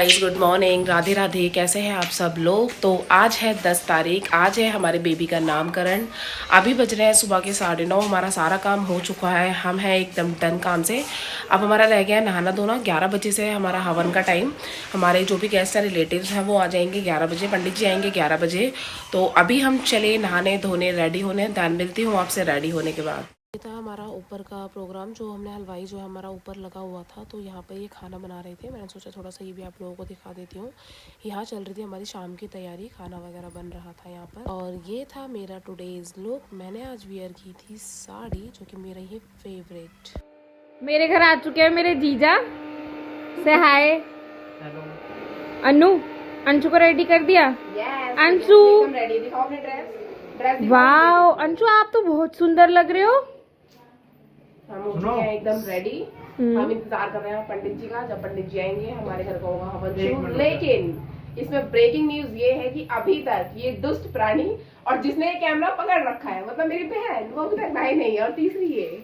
Guys good morning, Radhe Radhe. कैसे हैं आप सब लोग। तो आज है 10 तारीख, आज है हमारे बेबी का नामकरण। अभी बज रहे हैं सुबह के 9:30। हमारा सारा काम हो चुका है, हम हैं एकदम डन काम से। अब हमारा रह गया है नहाना धोना। 11 बजे से है हमारा हवन का टाइम। हमारे जो भी गेस्ट हैं रिलेटिव्स हैं वो आ जाएंगे 11 बजे, पंडित जी आएंगे 11 बजे। तो अभी हम चले नहाने धोने रेडी होने। ध्यान मिलती हूँ आपसे रेडी होने के बाद। ये था हमारा ऊपर का प्रोग्राम, जो हमने हलवाई जो है हमारा ऊपर लगा हुआ था, तो यहाँ पर ये खाना बना रहे थे। मैंने सोचा थोड़ा सा ये भी आप लोगों को दिखा देती हूँ। यहाँ चल रही थी हमारी शाम की तैयारी, खाना वगैरह बन रहा था यहाँ पर। और ये था मेरा टुडेज लुक। मैंने आज वियर की थी साड़ी, जो कि मेरा ही फेवरेट। मेरे घर आ चुके हैं मेरे जीजा। से हाय। हेलो। अनु, अंशु को रेडी कर दिया। अंशु रेडी, दिखाओ अपने ड्रेस। वाओ अंशु, आप तो बहुत सुंदर लग रहे हो। हम हो चुके हैं एकदम रेडी। हम इंतजार कर रहे हैं पंडित जी का। जब पंडित जी आएंगे हमारे घर का होगा हवन शुरू। लेकिन इसमें ब्रेकिंग न्यूज ये है कि अभी तक ये दुष्ट प्राणी और जिसने ये कैमरा पकड़ रखा है, मतलब मेरी बहन, वो अभी तक नहाई नहीं है। और तीसरी ये,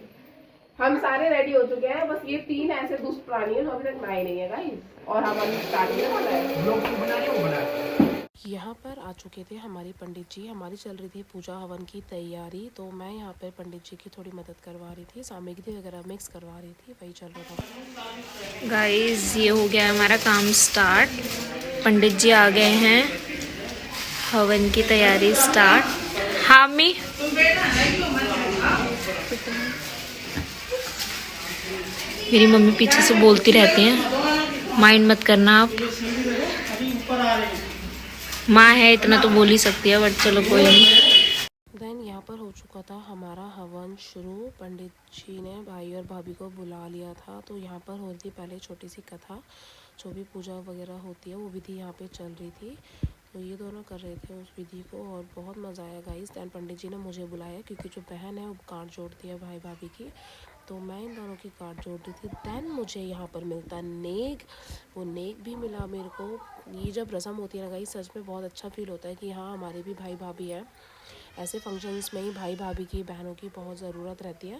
हम सारे रेडी हो चुके हैं, बस ये 3 ऐसे दुष्ट प्राणी है जो अभी तक नहाए नहीं है गाइस। और हवन स्टार्ट नहीं होना है। यहाँ पर आ चुके थे हमारे पंडित जी। हमारी चल रही थी पूजा हवन की तैयारी, तो मैं यहाँ पर पंडित जी की थोड़ी मदद करवा रही थी, सामग्री वगैरह मिक्स करवा रही थी, वही चल रहा था। गाइस ये हो गया हमारा काम स्टार्ट। पंडित जी आ गए हैं, हवन की तैयारी स्टार्ट। हाँ मी मेरी मम्मी पीछे से बोलती रहती हैं, माइंड मत करना आप। माँ है इतना तो बोल ही सकती है, बट चलो कोई नहीं। देन यहाँ पर हो चुका था हमारा हवन शुरू। पंडित जी ने भाई और भाभी को बुला लिया था। तो यहाँ पर हो रही थी पहले छोटी सी कथा, जो भी पूजा वगैरह होती है वो विधि यहाँ पे चल रही थी। तो ये दोनों कर रहे थे उस विधि को और बहुत मज़ा आया गाइस। दैन पंडित जी ने मुझे बुलाया, क्योंकि जो बहन है वो गांठ जोड़ती है भाई भाभी की, तो मैं इन दोनों की गांठ जोड़ रही थी। दैन मुझे यहाँ पर मिलता नेक, वो नेक भी मिला मेरे को। ये जब रस्म होती है ना गाइस, सच में बहुत अच्छा फील होता है कि हाँ हमारे भी भाई भाभी है। ऐसे फंक्शंस में ही भाई भाभी की, बहनों की बहुत ज़रूरत रहती है।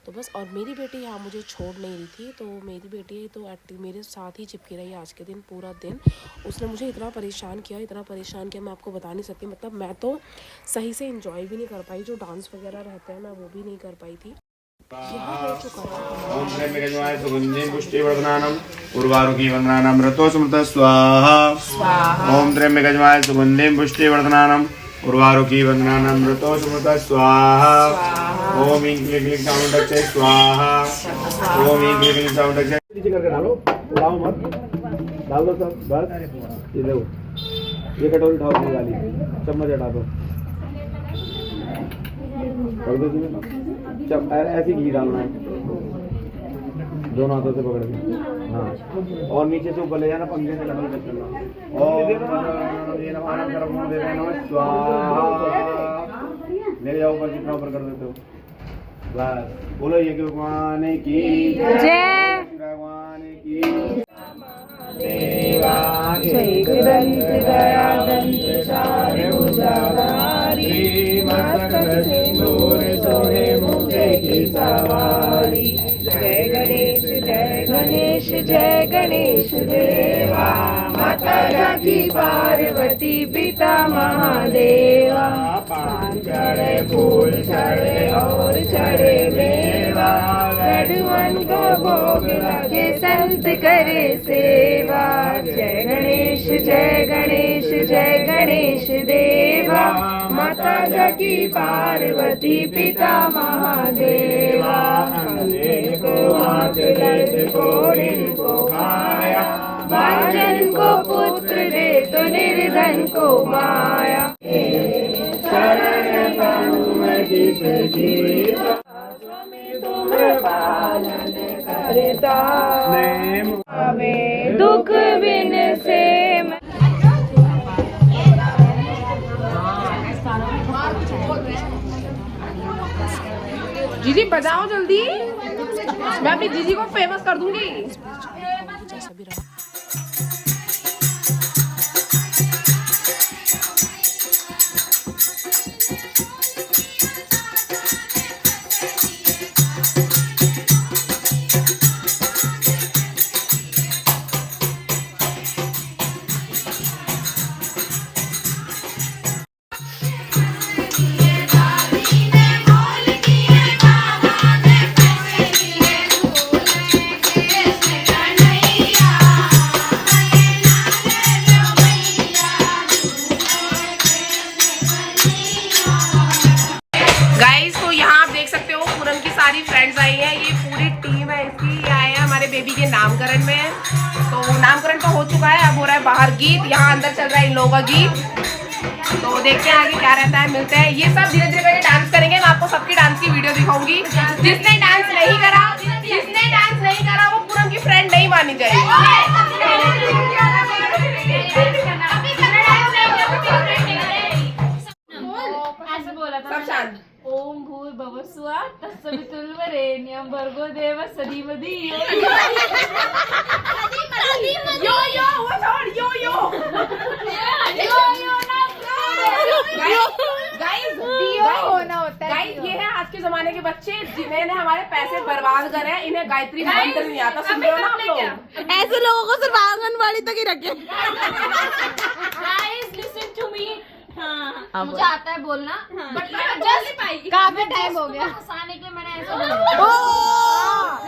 तो बस, और मेरी बेटी यहाँ मुझे छोड़ नहीं रही थी, तो मेरी बेटी तो मेरे साथ ही चिपकी रही आज के दिन पूरा दिन। उसने मुझे इतना परेशान किया मैं आपको बता नहीं सकती। मतलब मैं तो सही से इंजॉय भी नहीं कर पाई, जो डांस वगैरह रहते हैं मैं वो भी नहीं कर पाई थी। यहाँ हो चुका था ओम त्र्यंबकेशवाय सुगंधिं पुष्टिवर्धनानं उर्वारुकी वंदनानं रतो स्मृतः स्वाहा। ओम त्र्यंबकेशवाय सुगंधिं पुष्टिवर्धनानं उर्वारुकी वंदनानं रतो स्मृतः स्वाहा। ओम ईं क्लीं क्लीं साउंडक्षे स्वाहा। ओम ईं क्लीं क्लीं साउंडक्षे। नीचे करके डालो, उड़ाओ मत, डाल दो सब बस। ये लो, ये कटोरी उठाओ, अपनी वाली चम्मच हटा दो, कर दो इसमें। जब ऐसे घी डालना है, दोनों हाथों से पकड़ के, हाँ, और नीचे से ऊपर ले जाना, पंखे से डबल टच करना। ले जाओ ऊपर, जितना ऊपर कर देते हो बस। बोलो ये कि भगवान की जय, भगवान की जय गणेश जय गणेश जय गणेश देवा, माता जाकी पार्वती पिता महादेवा। पान चढ़े फूल चढ़े और चढ़े मेवा, लड्डुअन को भोग लगे संत करे सेवा। जय गणेश जय गणेश जय गणेश देवा, माता जाकी पार्वती पिता महादेवा। को हाथ दे को खाया, भाजन को पुत्र दे तो निर्धन को माया। शरण किस जीव तुम पालन करता, हमें दुख बिन से। जीजी बजाओ जल्दी, मैं अपनी जीजी को फेमस कर दूंगी। जैसा भी रहा है बाहर गीत, यहाँ अंदर चल रहा है इन लोगों का गीत। तो देखते हैं आगे क्या रहता है, मिलते हैं। ये सब धीरे धीरे करके डांस करेंगे, मैं आपको सबकी डांस की वीडियो दिखाऊंगी। जिसने डांस नहीं करा वो पूनम की फ्रेंड नहीं मानी जाएगी। सब शांत। ओम भूर्भुवः स्वः तत्सवितुर्वरेण्यं भर्गो देवस्य धीमहि यो यो वो छोड़, यो यो गाइस, ये है आज के जमाने के बच्चे जिन्हें हमारे पैसे बर्बाद करे हैं। इन्हें गायत्री मंत्र नहीं आता। सुन रहे हो ना आप लोग? ऐसे लोगों को सिर्फ आंगनबाड़ी तक ही रखे। Guys listen to me. हाँ, मुझे आता है बोलना, बट मैं जल्दी पाएगी। काफी टाइम हो गया हंसाने के लिए मैंने ऐसा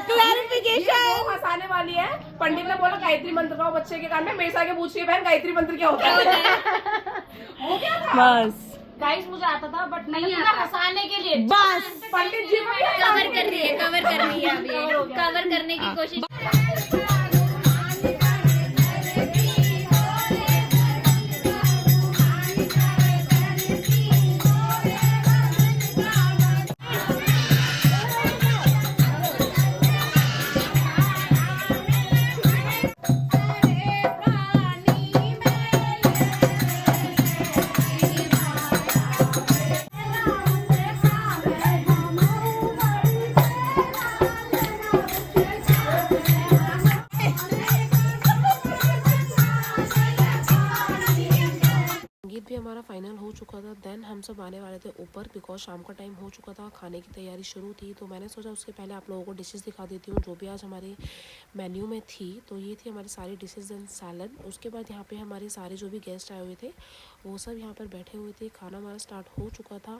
क्लैरिफिकेशन हंसाने वाली है। पंडित ने बोला गायत्री मंत्र का बच्चे के कान में, मेरे से आगे पूछ रही है बहन गायत्री मंत्र क्या होता है? वो क्या था? बस गाइस मुझे आता था बट नहीं आता हंसाने के लिए। बस पंडित जी को कवर कर रही है अभी कवर करने की कोशिश। संगीत भी हमारा फाइनल हो चुका था। देन हम सब आने वाले थे ऊपर, बिकॉज शाम का टाइम हो चुका था, खाने की तैयारी शुरू थी। तो मैंने सोचा उसके पहले आप लोगों को डिशेस दिखा देती हूँ जो भी आज हमारे मेन्यू में थी। तो ये थी हमारी सारी डिशेस एंड सैलड। उसके बाद यहाँ पे हमारे सारे जो भी गेस्ट आए हुए थे वो सब यहाँ पर बैठे हुए थे। खाना हमारा स्टार्ट हो चुका था।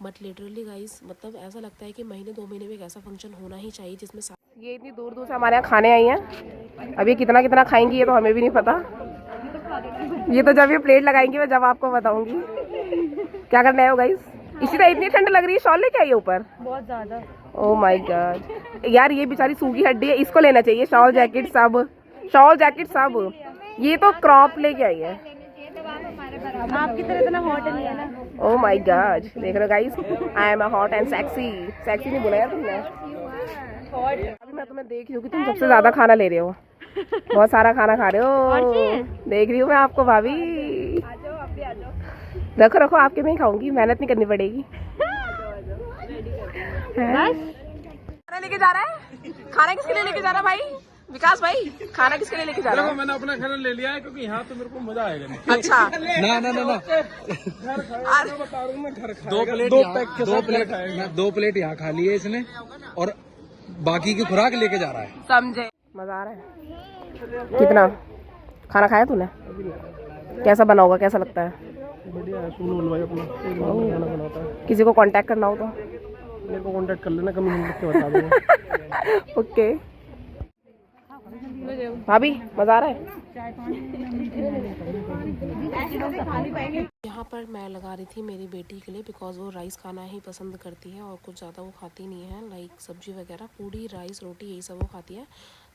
बट लिटरली गाइस, मतलब ऐसा लगता है कि महीने 2 महीने में एक ऐसा फंक्शन होना ही चाहिए जिसमें ये इतनी दूर दूर से हमारे यहाँ खाने आई हैं। अभी कितना कितना खाएंगी ये तो हमें भी नहीं पता। ये तो जब ये प्लेट लगाएंगी मैं जब आपको बताऊंगी। क्या करने आए हो गाइस? इसी तरह इतनी ठंड लग रही है, शॉल लेके आई है ऊपर बहुत ज्यादा। ओह माय गॉड यार, ये बेचारी सूखी हड्डी है, इसको लेना चाहिए शॉल जैकेट सब। ये तो क्रॉप लेके आई है। आपकी तरह इतना हॉट नहीं है ना। ओह माय गॉड, देख रहे हो guys, I am hot and sexy. Sexy नहीं बोला यार तुमने। अभी मैं तुम्हें देख रही हूँ कि तुम सबसे ज्यादा खाना ले रहे हो, बहुत सारा खाना खा रहे हो। देख रही हूँ मैं आपको भाभी। रखो रखो, आपके में ही खाऊंगी, मेहनत नहीं करनी पड़ेगी। खाना लेके जा रहा है? खाना किसके लिए लेके जा रहा है भाई? विकास भाई, खाना किसके लिए लेके जा रहा है? मैंने अपना खाना ले लिया है क्योंकि यहाँ तो मेरे को मजा आएगा नहीं। अच्छा ना दो प्लेट यहाँ खा ली है इसने और बाकी की खुराक लेके जा रहा है। समझे? मजा आ रहा है? कितना खाना खाया तूने? कैसा बना होगा, कैसा लगता है? बढ़िया है, सुनो भाई अपना खाना बनाता है। किसी को कांटेक्ट करना हो तो मेरे को कांटेक्ट कर लेना, कमेंट करके बता दूंगा। ओके भाभी, मजा आ रहा है? यहाँ पर मैं लगा रही थी मेरी बेटी के लिए, बिकॉज वो राइस खाना ही पसंद करती है और कुछ ज़्यादा वो खाती नहीं है, लाइक सब्जी वगैरह, पूड़ी राइस रोटी यही सब वो खाती है।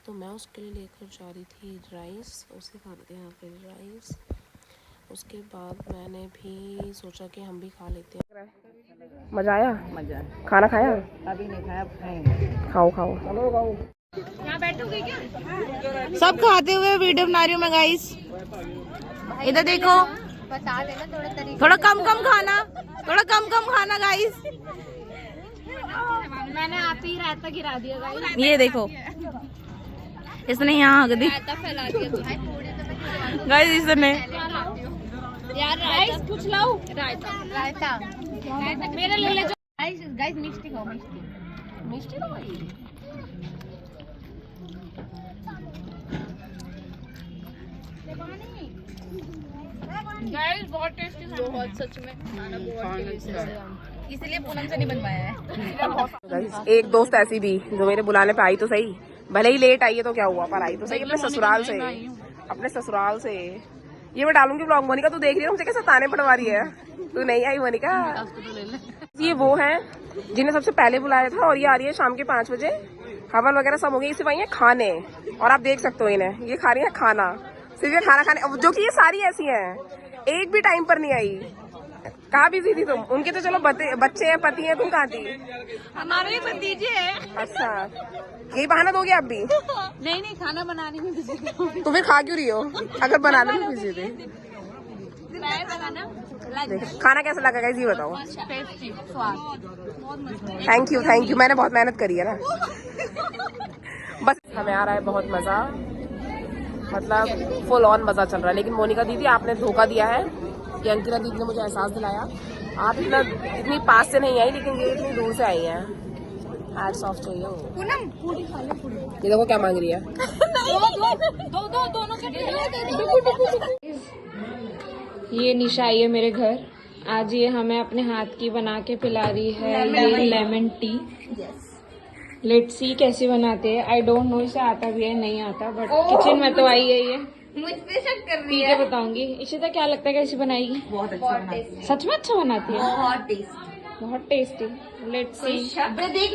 तो मैं उसके लिए लेकर जा रही थी राइस, उसे खा लेते हैं यहाँ पे राइस। उसके बाद मैंने भी सोचा कि हम भी खा लेते हैं। मज़ा आया? मजा खाना खाया? अभी नहीं खाया, खाएंगे। खाओ खाओ। सब खाते हुए वीडियो बना रही हूँ मैं गाइस। इधर देखो, बता देना थोड़ा तरीका। थोड़ा कम कम खाना गाइस। मैंने आप ही रायता गिरा दिया गाइस। ये देखो, इसने यहाँ हक दी रायता फैला दिया गाइस इसने। यार राइस कुछ लाओ। रायता मेरे ले ले। गाइस मिष्टी खाओ, मिष्टी तो भाई। गाइस बहुत टेस्टी, बहुत सच में खाना बहुत टेस्टी है, इसलिए पूनम से नहीं बनवाया है। एक दोस्त ऐसी भी जो मेरे बुलाने पे आई तो सही, भले ही लेट आई है तो क्या हुआ, पर आई तो सही अपने ससुराल से। ये मैं डालूंगी ब्लॉग। मोनिका तू देख रही है मुझे कैसे ताने पड़वा रही है? तू नहीं आई मोनिका? ये वो है जिन्हें सबसे पहले बुलाया था और ये आ रही है शाम के 5 बजे। हवन वगैरह सब हो गई, सिर्फ आई है खाने। और आप देख सकते हो इन्हें, ये खा रही है खाना। सिर्फ ये खाना खाने, जो कि ये सारी ऐसी हैं, एक भी टाइम पर नहीं आई। कहाँ बिजी थी तुम? उनके तो चलो बच्चे हैं, पति हैं, तुम कहाँ थी? हमारे भतीजे है। अच्छा, यही बहाना दोगे आप भी? नहीं खाना बनाने में बिजी थी। तो फिर खा क्यों रही हो अगर बनाने में बिजी थे? खाना कैसा लगा गाइस ये बताओ। थैंक यू, मैंने बहुत मेहनत करी है ना। बस हमें आ रहा है बहुत मजा, मतलब फुल ऑन मजा चल रहा है। लेकिन मोनिका दीदी आपने धोखा दिया है। ये अंकिता दीदी ने मुझे एहसास दिलाया, आप इतनी पास से नहीं आई, लेकिन ये इतनी दूर से आई हैं। हैट्स ऑफ चाहिए वो। ये देखो क्या मांग रही है। ये निशा आई है मेरे घर। आज ये हमें अपने हाथ की बना के पिला रही है, ये लेमन टी। लेट्स सी कैसे बनाते हैं। आई डोंट नो इसे आता भी है नहीं आता, बट किचन में तो आई है ये। मुझ पे शक कर रही पी के बताऊंगी। इशिता क्या लगता है कैसे बनाएगी? बहुत अच्छा। सच में अच्छा बनाती है, बहुत टेस्टी। बहुत टेस्टी। Let's see. देख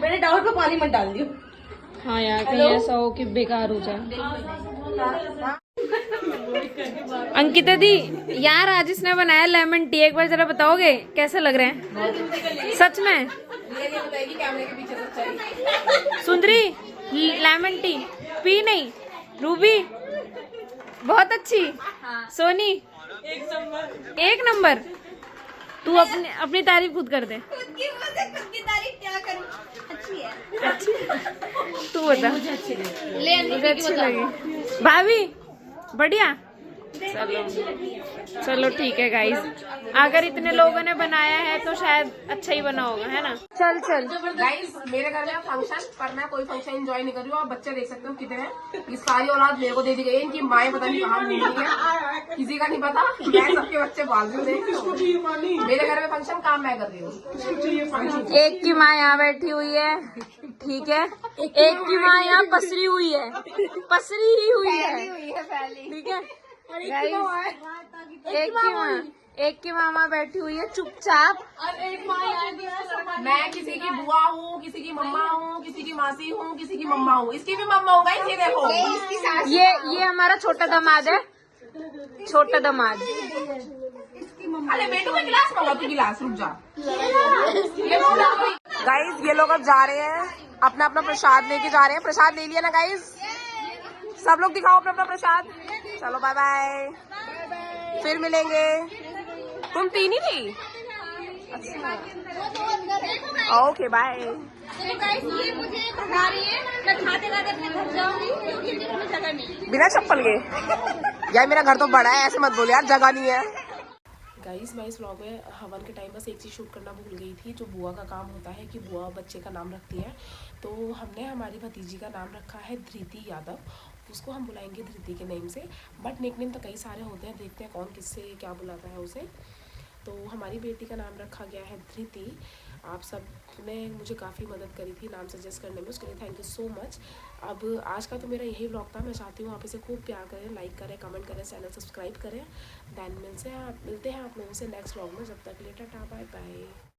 मेरे डाउट पे पानी मत डाल दियो। हाँ यार, कहीं ऐसा हो कि बेकार हो जाए। अंकिता दी, यार आज इसने बनाया लेमन टी, एक बार जरा बताओगे कैसे लग रहे हैं? सच में सुंदरी, लेमन टी पी नहीं? रूबी बहुत अच्छी। सोनी एक नंबर। तू अपनी तारीफ खुद कर दे। खुद की तारीफ क्या करूं? अच्छी है। अच्छी तू बता। मुझे ले अच्छी लगी। भाभी बढ़िया। चलो ठीक है गाइस, अगर इतने लोगों ने बनाया है तो शायद अच्छा ही बना होगा, है ना? चल गाइस मेरे घर में फंक्शन, पर मैं कोई फंक्शन एंजॉय नहीं कर रही हूँ। आप बच्चे देख सकते हो कितने हैं। ये सारी औलाद मेरे को दे दी गई है। इनकी माएँ पता नहीं कहाँ मिली है, किसी का नहीं पता। मैं सबके बच्चे पाल रही हूँ। मेरे घर में फंक्शन, काम मैं कर रही हूँ। एक की माँ यहाँ बैठी हुई है, ठीक है? एक की माँ यहाँ पसरी हुई है, पसरी ही हुई है, ठीक है? एक की मामा बैठी हुई है चुपचाप। मैं किसी की बुआ हूँ, किसी की मम्मा हूँ, किसी की मासी हूँ, किसी की मम्मा हूँ, इसकी भी मम्मा हूँ। गाइस ये देखो, ये हमारा छोटा दामाद है, छोटा दामाद। अरे बेटू का गिलास मंगा, तू गिलास रुक जा। गाइस ये लोग अब जा रहे हैं, अपना अपना प्रसाद लेके जा रहे हैं। प्रसाद ले लिया ना गाइस? सब लोग दिखाओ अपना अपना प्रसाद। चलो बाय बाय, फिर मिलेंगे। तुम तीन ही थी? अच्छा, ओके बाय। ये मुझे खा रही है, मैं खाते खाते अपने घर जाऊंगी क्योंकि मेरे में जगह नहीं। बिना चप्पल के? यार मेरा घर तो बड़ा है, ऐसे मत बोलो यार, जगह नहीं है। गाइस मैं इस व्लॉग में हवन के टाइम बस एक चीज़ शूट करना भूल गई थी। जो बुआ का काम होता है कि बुआ बच्चे का नाम रखती है, तो हमने हमारी भतीजी का नाम रखा है धृति यादव। उसको हम बुलाएंगे धृति के नेम से, बट निकनेम तो कई सारे होते हैं, देखते हैं कौन किससे क्या बुलाता है उसे। तो हमारी बेटी का नाम रखा गया है धृति। आप सब ने मुझे काफ़ी मदद करी थी नाम सजेस्ट करने में, उसके लिए थैंक यू सो मच। अब आज का तो मेरा यही व्लॉग था। मैं चाहती हूँ आप इसे खूब प्यार करें, लाइक करें, कमेंट करें, चैनल सब्सक्राइब करें। देन मिलते हैं आप लोगों से नेक्स्ट व्लॉग में। जब तक के लिए टाटा बाय बाय।